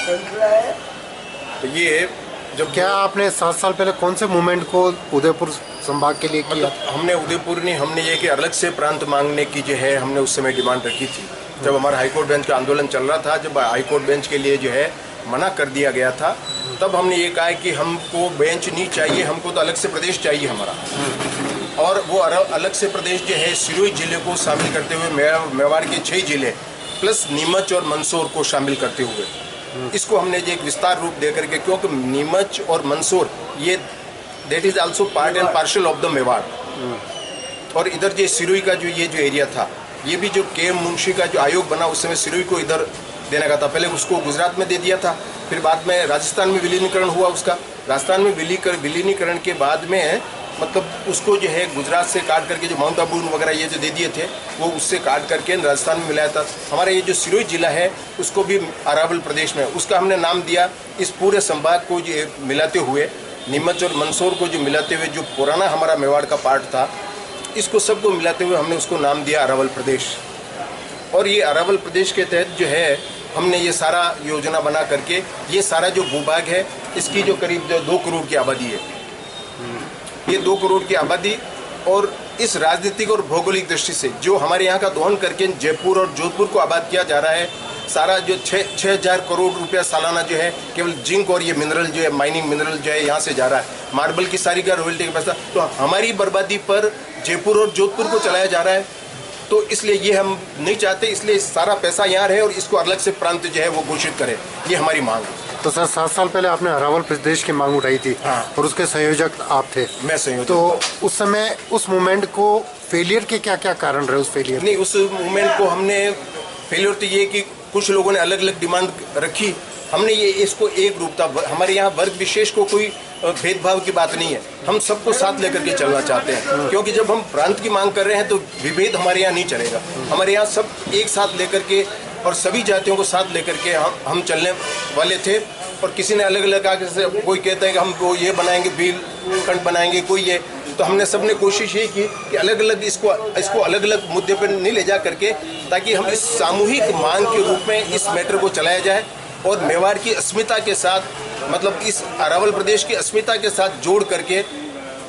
तो ये जब क्या आपने 7 साल पहले कौन से मूवमेंट को उदयपुर संभाग के लिए किया? हमने उदयपुर नहीं, हमने ये कि अलग से प्रांत मांगने की जो है हमने उस समय डिमांड रखी थी। जब हमारा हाईकोर्ट बेंच का आंदोलन चल रहा था, जब हाईकोर्ट बेंच के लिए जो है मना कर दिया गया था, तब हमने ये कहा कि हमको बेंच नहीं चाहिए, हमको तो अलग से प्रदेश चाहिए हमारा। और वो अलग से प्रदेश जो है सिरोही जिले को शामिल करते हुए मेवाड़ के 6 जिले प्लस नीमच और मंदसौर को शामिल करते हुए इसको हमने जो एक विस्तार रूप दे करके, क्योंकि नीमच और मंदसौर ये that is also part and partial of the Mewar. और इधर जो सिरोही का जो एरिया था, ये भी जो के मुंशी का जो आयोग बना उस समय सिरोही को इधर देने का था। पहले उसको गुजरात में दे दिया था, फिर बाद में राजस्थान में विलीनीकरण हुआ उसका। राजस्थान में विलीनीकरण के बाद में मतलब उसको जो है गुजरात से काट करके जो माउंट आबू वगैरह ये जो दे दिए थे, वो उससे काट करके राजस्थान में मिलाया था। हमारा ये जो सिरोही जिला है उसको भी अरावल प्रदेश में, उसका हमने नाम दिया। इस पूरे संभाग को जो मिलाते हुए, नीमच और मंदसौर को जो मिलाते हुए, जो पुराना हमारा मेवाड़ का पार्ट था, इसको सबको मिलाते हुए हमने उसको नाम दिया अरावल प्रदेश। और ये अरावल प्रदेश के तहत जो है हमने ये सारा योजना बना करके, ये सारा जो भूभाग है इसकी जो करीब 2 करोड़ की आबादी है, ये 2 करोड़ की आबादी, और इस राजनीतिक और भौगोलिक दृष्टि से जो हमारे यहाँ का दोहन करके जयपुर और जोधपुर को आबाद किया जा रहा है, सारा जो 6,000 करोड़ रुपया सालाना जो है केवल जिंक और ये मिनरल जो है, माइनिंग मिनरल जो है यहाँ से जा रहा है, मार्बल की सारी का रॉयल्टी का पैसा, तो हमारी बर्बादी पर जयपुर और जोधपुर को चलाया जा रहा है। तो इसलिए ये हम नहीं चाहते, इसलिए सारा पैसा यहाँ रहे और इसको अलग से प्रांत जो है वो घोषित करे, ये हमारी मांग है। तो सर 7 साल पहले आपने अरावल प्रदेश की मांग उठाई थी। हाँ। और उसके संयोजक आप थे। मैं संयोजक। तो उस समय उस मूवमेंट को फेलियर के क्या क्या कारण रहे उस फेलियर? नहीं, उस मूवमेंट को हमने फेलियर तो ये कि कुछ लोगों ने अलग अलग डिमांड रखी, हमने ये इसको एक रूप था। हमारे यहाँ वर्ग विशेष को कोई भेदभाव की बात नहीं है, हम सबको साथ लेकर के चलना चाहते हैं, क्योंकि जब हम प्रांत की मांग कर रहे हैं तो विभेद हमारे यहाँ नहीं चलेगा। हमारे यहाँ सब एक साथ लेकर के और सभी जातियों को साथ लेकर के हम चलने वाले थे। और किसी ने अलग अलग आगे से, कोई कहता है कि हम वो ये बनाएंगे, बिल खंड बनाएंगे, कोई ये, तो हमने सबने कोशिश ये की कि अलग अलग इसको अलग अलग मुद्दे पर नहीं ले जा करके, ताकि हम इस सामूहिक मांग के रूप में इस मैटर को चलाया जाए और मेवाड़ की अस्मिता के साथ, मतलब इस अरावल प्रदेश की अस्मिता के साथ जोड़ करके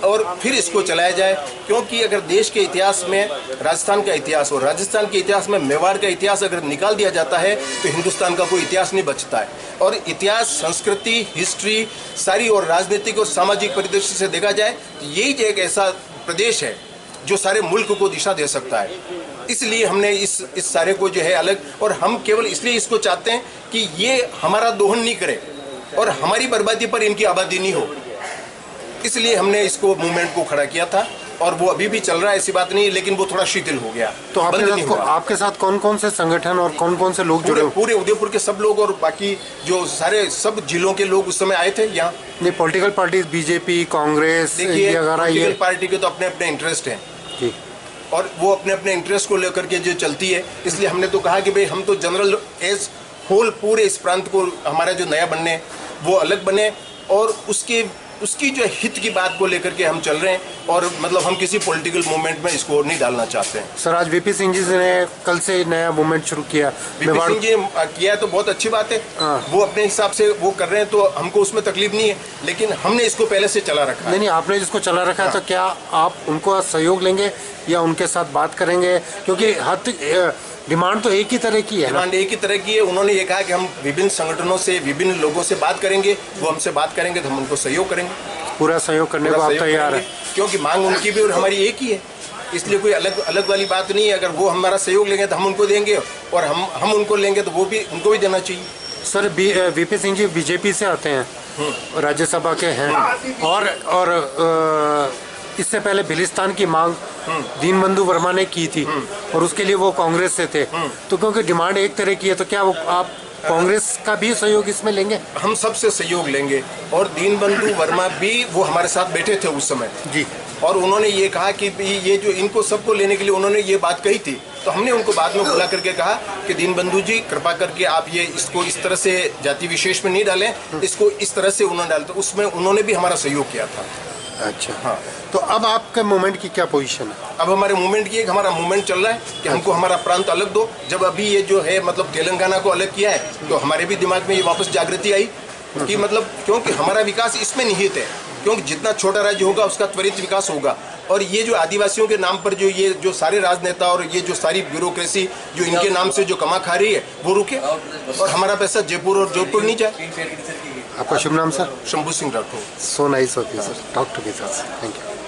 और फिर इसको चलाया जाए। क्योंकि अगर देश के इतिहास में राजस्थान का इतिहास और राजस्थान के इतिहास में मेवाड़ का इतिहास अगर निकाल दिया जाता है तो हिंदुस्तान का कोई इतिहास नहीं बचता है। और इतिहास, संस्कृति, हिस्ट्री सारी और राजनीतिक और सामाजिक परिदृश्य से देखा जाए तो यही एक ऐसा प्रदेश है जो सारे मुल्क को दिशा दे सकता है। इसलिए हमने इस सारे को जो है अलग, और हम केवल इसलिए इसको चाहते हैं कि ये हमारा दोहन नहीं करे और हमारी बर्बादी पर इनकी आबादी नहीं हो, इसलिए हमने इसको मूवमेंट को खड़ा किया था। और वो अभी भी चल रहा है, ऐसी बात नहीं है, लेकिन वो थोड़ा शिथिल हो गया। तो आपके साथ कौन कौन से संगठन और कौन कौन से लोग जुड़े? पूरे उदयपुर के सब लोग और बाकी जो सारे सब जिलों के लोग उस समय आए थे यहाँ। नहीं, पॉलिटिकल पार्टी बीजेपी, कांग्रेस, देखिए पॉलिटिकल पार्टी के तो अपने अपने इंटरेस्ट हैं और वो अपने अपने इंटरेस्ट को लेकर के जो चलती है, इसलिए हमने तो कहा कि भाई हम तो जनरल एज होल पूरे इस प्रांत को, हमारा जो नया बनने वो अलग बने और उसकी जो हित की बात को लेकर के हम चल रहे हैं। और मतलब हम किसी पॉलिटिकल मूवमेंट में इसको नहीं डालना चाहते हैं। सर, आज वीपी सिंह जी ने कल से नया मूवमेंट शुरू किया। वीपी सिंह जी ने किया तो बहुत अच्छी बात है, वो अपने हिसाब से वो कर रहे हैं तो हमको उसमें तकलीफ नहीं है, लेकिन हमने इसको पहले से चला रखा है। नहीं, आपने जिसको चला रखा है तो क्या आप उनको सहयोग लेंगे या उनके साथ बात करेंगे? क्योंकि डिमांड तो एक ही तरह की है। डिमांड एक ही तरह की है। उन्होंने ये कहा कि हम विभिन्न संगठनों से, विभिन्न लोगों से बात करेंगे, वो हमसे बात करेंगे तो हम उनको सहयोग करेंगे। पूरा सहयोग करने को आप तैयार है? क्योंकि मांग उनकी भी और हमारी एक ही है, इसलिए कोई अलग वाली बात नहीं है। अगर वो हमारा सहयोग लेंगे तो हम उनको देंगे और हम उनको लेंगे तो उनको भी देना चाहिए। Sir, VP Singh ji BJP से आते हैं, राज्यसभा के हैं, और इससे पहले भिलिस्तान की मांग दीनबंधु वर्मा ने की थी और उसके लिए वो कांग्रेस से थे। तो क्योंकि डिमांड एक तरह की है तो क्या आप कांग्रेस का भी सहयोग इसमें लेंगे? हम सबसे सहयोग लेंगे। और दीनबंधु वर्मा भी वो हमारे साथ बैठे थे उस समय जी, और उन्होंने ये कहा कि ये जो इनको सबको लेने के लिए उन्होंने ये बात कही थी, तो हमने उनको बाद में बुला करके कहा कि दीनबंधु जी कृपा करके आप ये इसको इस तरह से जाति विशेष में नहीं डालें, इसको इस तरह से उन्होंने डाला, तो उसमें उन्होंने भी हमारा सहयोग किया था। अच्छा हाँ। तो अब आपके मूवमेंट की क्या पोजीशन है? अब हमारे मूवमेंट की एक हमारा मूवमेंट चल रहा है कि हमको हमारा प्रांत अलग दो। जब अभी ये जो है मतलब तेलंगाना को अलग किया है तो हमारे भी दिमाग में ये वापस जागृति आई कि मतलब क्योंकि हमारा विकास इसमें निहित है, क्योंकि जितना छोटा राज्य होगा उसका त्वरित विकास होगा। और ये जो आदिवासियों के नाम पर जो ये जो सारे राजनेता और ये जो सारी ब्यूरोक्रेसी जो इनके नाम से जो कमा खा रही है वो रुके और हमारा पैसा जयपुर और जोधपुर नहीं जाए। आपका शुभ नाम sir? Shambhu Singh Rathore. So nice of you sir, talk to me sir, thank you.